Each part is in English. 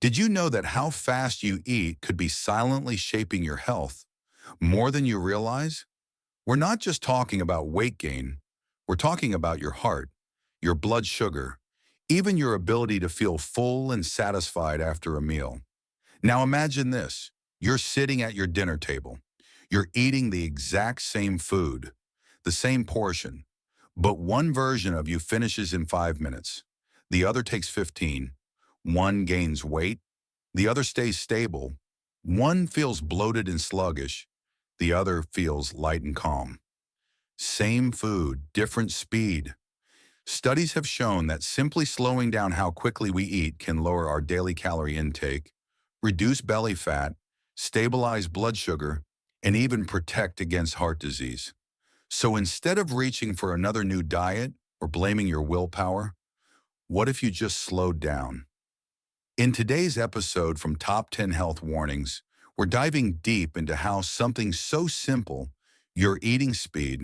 Did you know that how fast you eat could be silently shaping your health more than you realize? We're not just talking about weight gain, we're talking about your heart, your blood sugar, even your ability to feel full and satisfied after a meal. Now imagine this. You're sitting at your dinner table. You're eating the exact same food, the same portion, but one version of you finishes in 5 minutes. The other takes 15. One gains weight. The other stays stable. One feels bloated and sluggish. The other feels light and calm. Same food, different speed. Studies have shown that simply slowing down how quickly we eat can lower our daily calorie intake, reduce belly fat, stabilize blood sugar, and even protect against heart disease. So instead of reaching for another new diet or blaming your willpower, what if you just slowed down? In today's episode from Top 10 Health Warnings, we're diving deep into how something so simple, your eating speed,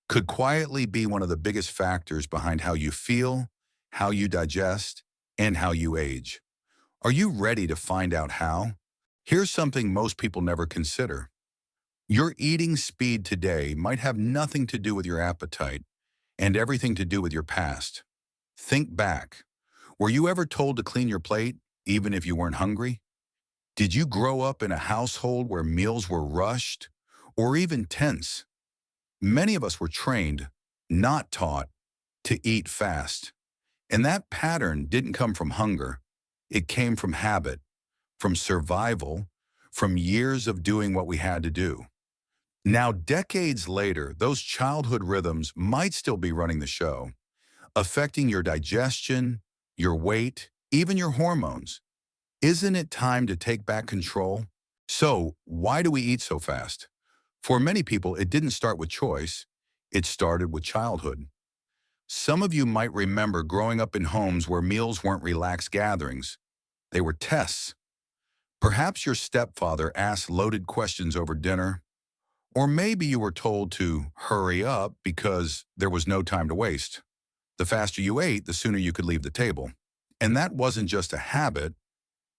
could quietly be one of the biggest factors behind how you feel, how you digest, and how you age. Are you ready to find out how? Here's something most people never consider. Your eating speed today might have nothing to do with your appetite and everything to do with your past. Think back. Were you ever told to clean your plate, even if you weren't hungry? Did you grow up in a household where meals were rushed or even tense? Many of us were trained, not taught, to eat fast. And that pattern didn't come from hunger. It came from habit, from survival, from years of doing what we had to do. Now, decades later, those childhood rhythms might still be running the show, affecting your digestion, your weight, even your hormones. Isn't it time to take back control? So, why do we eat so fast? For many people, it didn't start with choice. It started with childhood. Some of you might remember growing up in homes where meals weren't relaxed gatherings. They were tests. Perhaps your stepfather asked loaded questions over dinner, or maybe you were told to hurry up because there was no time to waste. The faster you ate, the sooner you could leave the table. And that wasn't just a habit,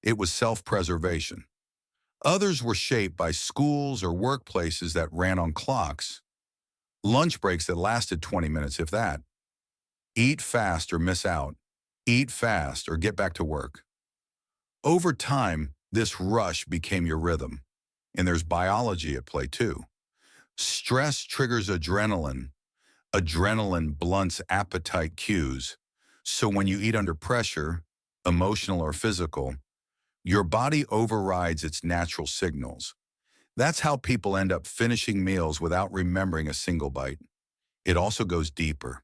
it was self-preservation. Others were shaped by schools or workplaces that ran on clocks, lunch breaks that lasted 20 minutes, if that. Eat fast or miss out. Eat fast or get back to work. Over time, this rush became your rhythm. And there's biology at play too. Stress triggers adrenaline. Adrenaline blunts appetite cues. So when you eat under pressure, emotional or physical, your body overrides its natural signals. That's how people end up finishing meals without remembering a single bite. It also goes deeper.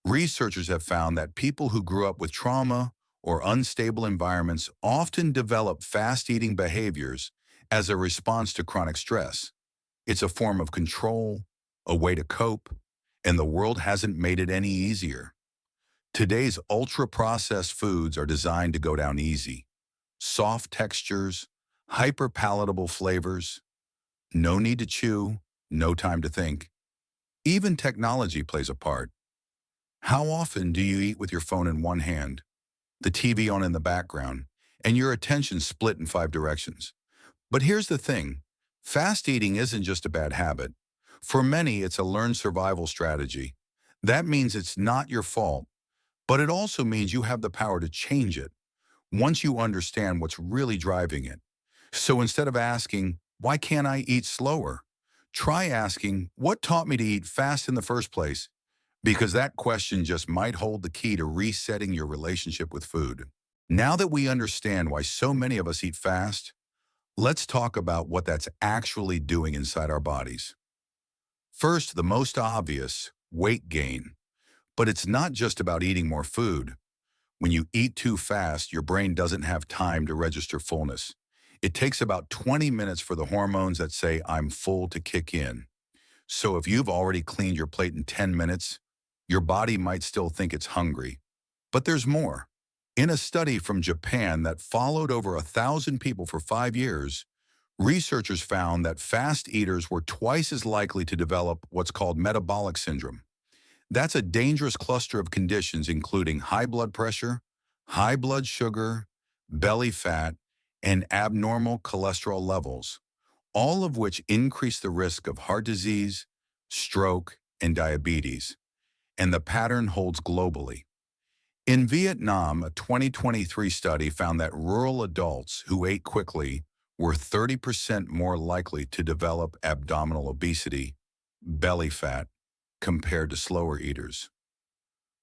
Researchers have found that people who grew up with trauma or unstable environments often develop fast-eating behaviors as a response to chronic stress. It's a form of control, a way to cope, and the world hasn't made it any easier. Today's ultra-processed foods are designed to go down easy. Soft textures, hyper-palatable flavors, no need to chew, no time to think. Even technology plays a part. How often do you eat with your phone in one hand, the TV on in the background, and your attention split in 5 directions? But here's the thing, fast eating isn't just a bad habit. For many, it's a learned survival strategy. That means it's not your fault, but it also means you have the power to change it once you understand what's really driving it. So instead of asking, why can't I eat slower? Try asking, what taught me to eat fast in the first place? Because that question just might hold the key to resetting your relationship with food. Now that we understand why so many of us eat fast, let's talk about what that's actually doing inside our bodies. First, the most obvious, weight gain. But it's not just about eating more food. When you eat too fast, your brain doesn't have time to register fullness. It takes about 20 minutes for the hormones that say, I'm full to kick in. So if you've already cleaned your plate in 10 minutes, your body might still think it's hungry. But there's more. In a study from Japan that followed over 1,000 people for 5 years, researchers found that fast eaters were twice as likely to develop what's called metabolic syndrome. That's a dangerous cluster of conditions including high blood pressure, high blood sugar, belly fat, and abnormal cholesterol levels, all of which increase the risk of heart disease, stroke, and diabetes. And the pattern holds globally. In Vietnam, a 2023 study found that rural adults who ate quickly were 30% more likely to develop abdominal obesity, belly fat, compared to slower eaters.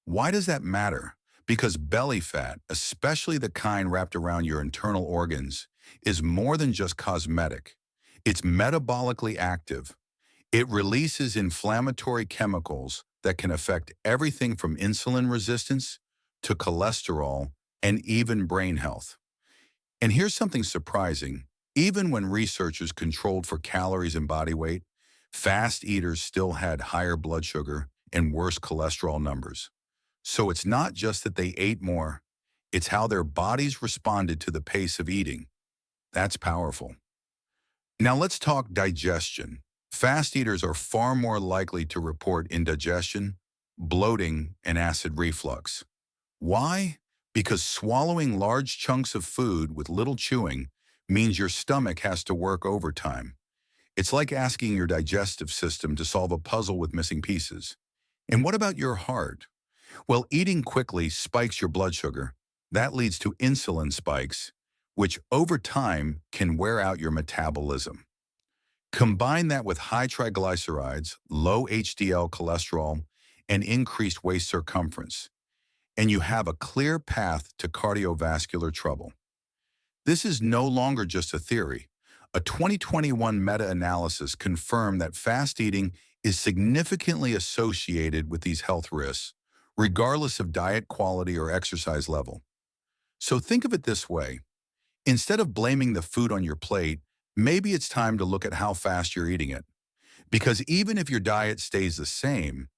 Why does that matter? Because belly fat, especially the kind wrapped around your internal organs, is more than just cosmetic. It's metabolically active. It releases inflammatory chemicals that can affect everything from insulin resistance to cholesterol and even brain health. And here's something surprising. Even when researchers controlled for calories and body weight, fast eaters still had higher blood sugar and worse cholesterol numbers. So it's not just that they ate more, it's how their bodies responded to the pace of eating. That's powerful. Now let's talk digestion. Fast eaters are far more likely to report indigestion, bloating, and acid reflux. Why? Because swallowing large chunks of food with little chewing means your stomach has to work overtime. It's like asking your digestive system to solve a puzzle with missing pieces. And what about your heart? Well, eating quickly spikes your blood sugar. That leads to insulin spikes, which over time can wear out your metabolism. Combine that with high triglycerides, low HDL cholesterol, and increased waist circumference, and you have a clear path to cardiovascular trouble. This is no longer just a theory. A 2021 meta-analysis confirmed that fast eating is significantly associated with these health risks, regardless of diet quality or exercise level. So think of it this way. Instead of blaming the food on your plate, maybe it's time to look at how fast you're eating it. Because even if your diet stays the same,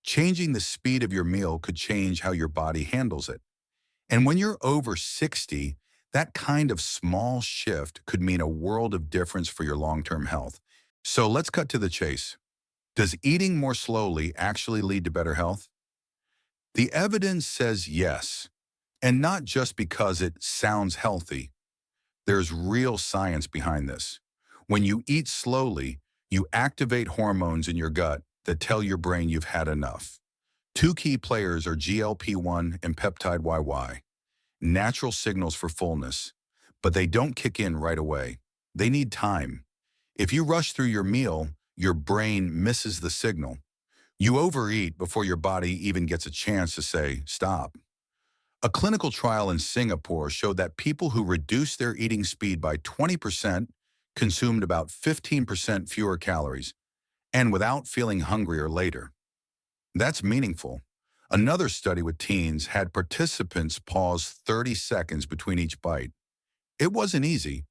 changing the speed of your meal could change how your body handles it. And when you're over 60, that kind of small shift could mean a world of difference for your long-term health. So let's cut to the chase. Does eating more slowly actually lead to better health? The evidence says yes, and not just because it sounds healthy. There's real science behind this. When you eat slowly, you activate hormones in your gut that tell your brain you've had enough. Two key players are GLP-1 and peptide YY, natural signals for fullness, but they don't kick in right away. They need time. If you rush through your meal, your brain misses the signal. You overeat before your body even gets a chance to say, stop. A clinical trial in Singapore showed that people who reduced their eating speed by 20% consumed about 15% fewer calories, and without feeling hungrier later. That's meaningful. Another study with teens had participants pause 30 seconds between each bite. It wasn't easy,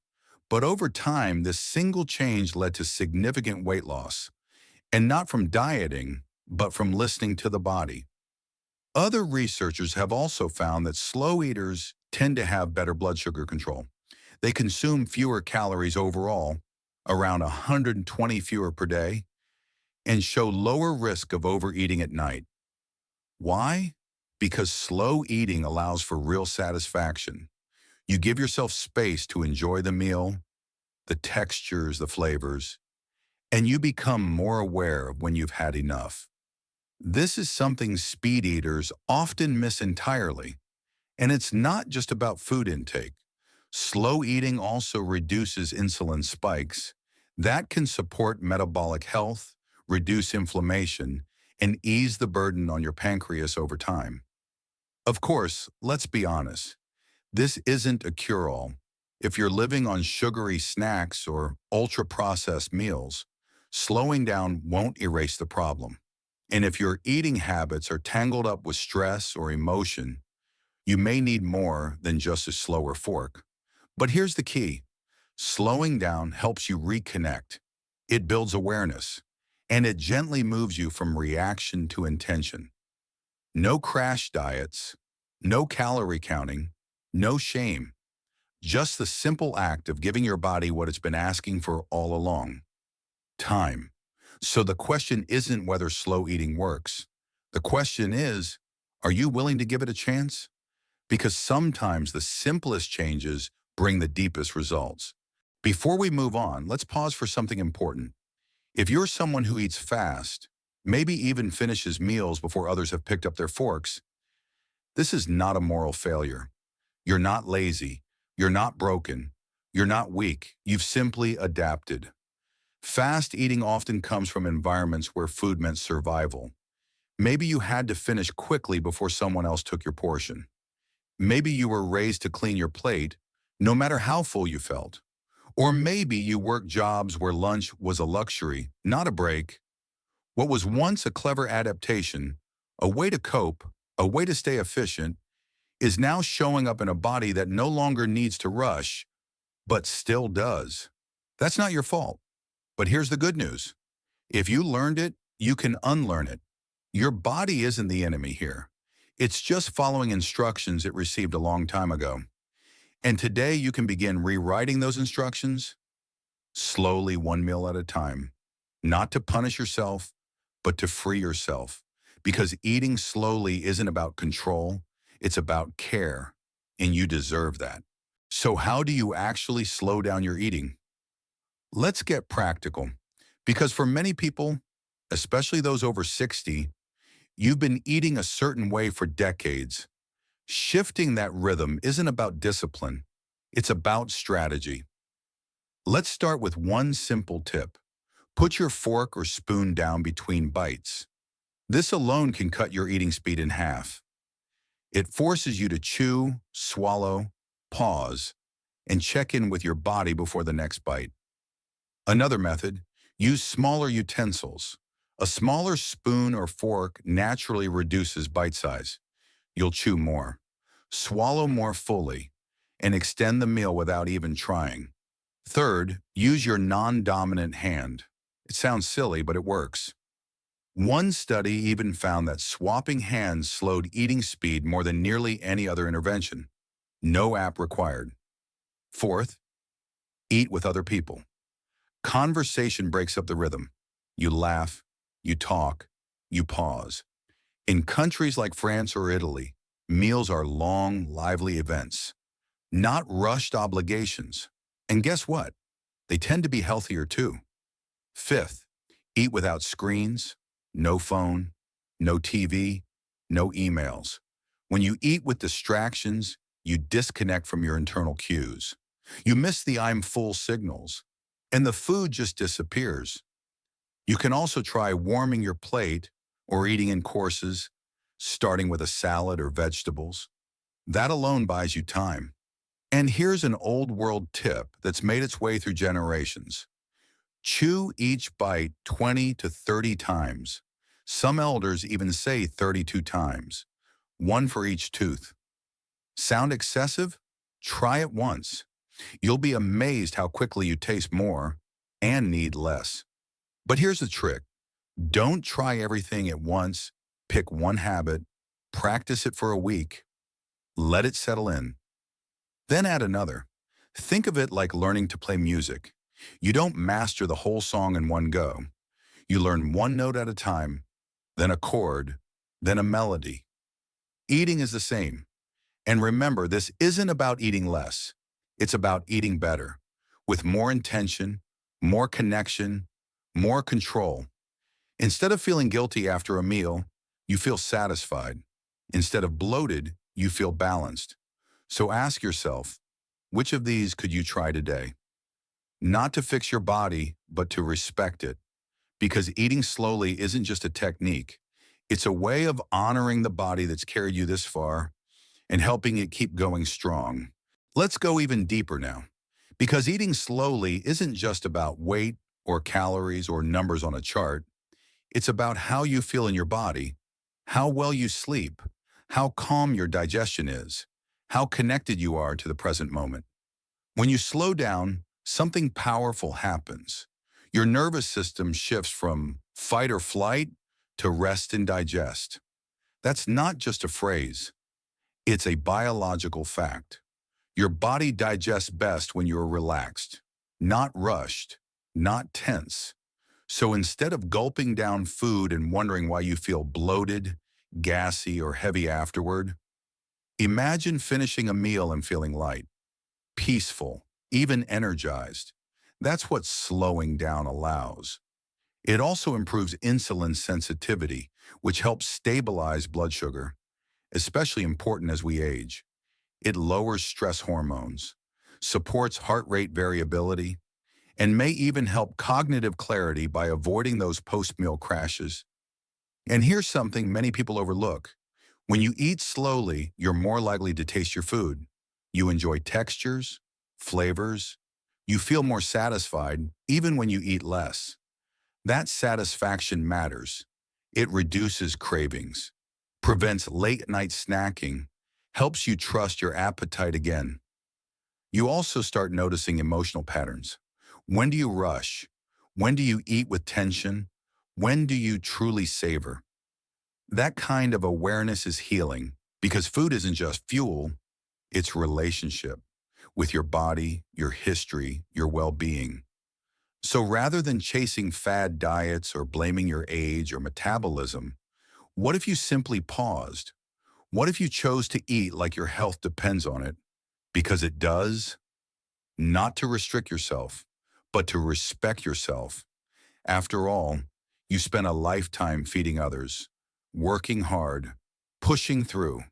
but over time, this single change led to significant weight loss, and not from dieting, but from listening to the body. Other researchers have also found that slow eaters tend to have better blood sugar control. They consume fewer calories overall, around 120 fewer per day, and show lower risk of overeating at night. Why? Because slow eating allows for real satisfaction. You give yourself space to enjoy the meal, the textures, the flavors, and you become more aware of when you've had enough. This is something speed eaters often miss entirely, and it's not just about food intake. Slow eating also reduces insulin spikes. That can support metabolic health, reduce inflammation, and ease the burden on your pancreas over time. Of course, let's be honest, this isn't a cure-all. If you're living on sugary snacks or ultra-processed meals, slowing down won't erase the problem. And if your eating habits are tangled up with stress or emotion, you may need more than just a slower fork. But here's the key. Slowing down helps you reconnect. It builds awareness, and it gently moves you from reaction to intention. No crash diets, no calorie counting, no shame. Just the simple act of giving your body what it's been asking for all along. Time. So the question isn't whether slow eating works. The question is, are you willing to give it a chance? because sometimes the simplest changes bring the deepest results. Before we move on, let's pause for something important. If you're someone who eats fast, maybe even finishes meals before others have picked up their forks, this is not a moral failure. You're not lazy. You're not broken. You're not weak. You've simply adapted. Fast eating often comes from environments where food meant survival. Maybe you had to finish quickly before someone else took your portion. Maybe you were raised to clean your plate, no matter how full you felt. Or maybe you worked jobs where lunch was a luxury, not a break. What was once a clever adaptation, a way to cope, a way to stay efficient, is now showing up in a body that no longer needs to rush, but still does. That's not your fault. But here's the good news. If you learned it, you can unlearn it. Your body isn't the enemy here. It's just following instructions it received a long time ago. And today you can begin rewriting those instructions slowly, one meal at a time. Not to punish yourself, but to free yourself. Because eating slowly isn't about control, it's about care, and you deserve that. So how do you actually slow down your eating? Let's get practical. Because for many people, especially those over 60, you've been eating a certain way for decades. Shifting that rhythm isn't about discipline, it's about strategy. Let's start with one simple tip. Put your fork or spoon down between bites. This alone can cut your eating speed in half. It forces you to chew, swallow, pause, and check in with your body before the next bite. Another method, use smaller utensils. A smaller spoon or fork naturally reduces bite size. You'll chew more, swallow more fully, and extend the meal without even trying. Third, use your non-dominant hand. It sounds silly, but it works. One study even found that swapping hands slowed eating speed more than nearly any other intervention. No app required. Fourth, eat with other people. Conversation breaks up the rhythm. You laugh, you talk, you pause. In countries like France or Italy, meals are long, lively events, not rushed obligations. And guess what? They tend to be healthier too. Fifth, eat without screens, no phone, no TV, no emails. When you eat with distractions, you disconnect from your internal cues. You miss the I'm full signals, and the food just disappears. You can also try warming your plate or eating in courses, starting with a salad or vegetables. That alone buys you time. And here's an old world tip that's made its way through generations. Chew each bite 20 to 30 times. Some elders even say 32 times, one for each tooth. Sound excessive? Try it once. You'll be amazed how quickly you taste more and need less. But here's the trick. Don't try everything at once. Pick one habit, practice it for a week, let it settle in. Then add another. Think of it like learning to play music. You don't master the whole song in one go. You learn one note at a time, then a chord, then a melody. Eating is the same. And remember, this isn't about eating less. It's about eating better, with more intention, more connection, more control. Instead of feeling guilty after a meal, you feel satisfied. Instead of bloated, you feel balanced. So ask yourself, which of these could you try today? Not to fix your body, but to respect it. Because eating slowly isn't just a technique. It's a way of honoring the body that's carried you this far and helping it keep going strong. Let's go even deeper now. Because eating slowly isn't just about weight or calories or numbers on a chart. It's about how you feel in your body, how well you sleep, how calm your digestion is, how connected you are to the present moment. When you slow down, something powerful happens. Your nervous system shifts from fight or flight to rest and digest. That's not just a phrase. It's a biological fact. Your body digests best when you're relaxed, not rushed, not tense. So instead of gulping down food and wondering why you feel bloated, gassy, or heavy afterward, Imagine finishing a meal and feeling light, peaceful, even energized. That's what slowing down allows. It also improves insulin sensitivity, which helps stabilize blood sugar, especially important as we age. It lowers stress hormones, supports heart rate variability, and may even help cognitive clarity by avoiding those post-meal crashes. And here's something many people overlook. When you eat slowly, you're more likely to taste your food. You enjoy textures, flavors. You feel more satisfied even when you eat less. That satisfaction matters. It reduces cravings, prevents late-night snacking, helps you trust your appetite again. You also start noticing emotional patterns. When do you rush? When do you eat with tension? When do you truly savor? That kind of awareness is healing because food isn't just fuel, it's relationship with your body, your history, your well-being. So rather than chasing fad diets or blaming your age or metabolism, what if you simply paused? What if you chose to eat like your health depends on it? Because it does, not to restrict yourself, but to respect yourself. After all, you spent a lifetime feeding others, working hard, pushing through.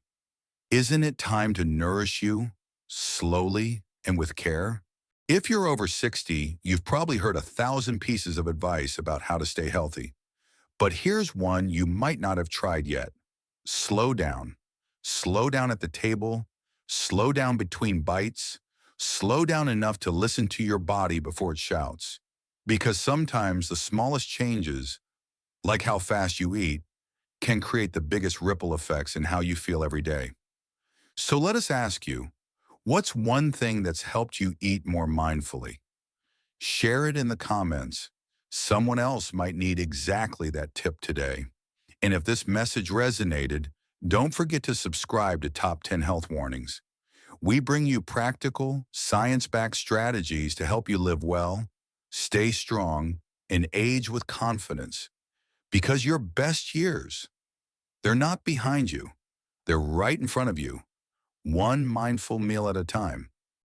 Isn't it time to nourish you slowly and with care? If you're over 60, you've probably heard 1,000 pieces of advice about how to stay healthy. But here's one you might not have tried yet. Slow down. Slow down at the table. Slow down between bites. Slow down enough to listen to your body before it shouts. Because sometimes the smallest changes, like how fast you eat, can create the biggest ripple effects in how you feel every day. So let us ask you, what's one thing that's helped you eat more mindfully? Share it in the comments. Someone else might need exactly that tip today. And if this message resonated, don't forget to subscribe to Top 10 Health Warnings. We bring you practical, science-backed strategies to help you live well, stay strong, and age with confidence. Because your best years, they're not behind you. They're right in front of you, one mindful meal at a time.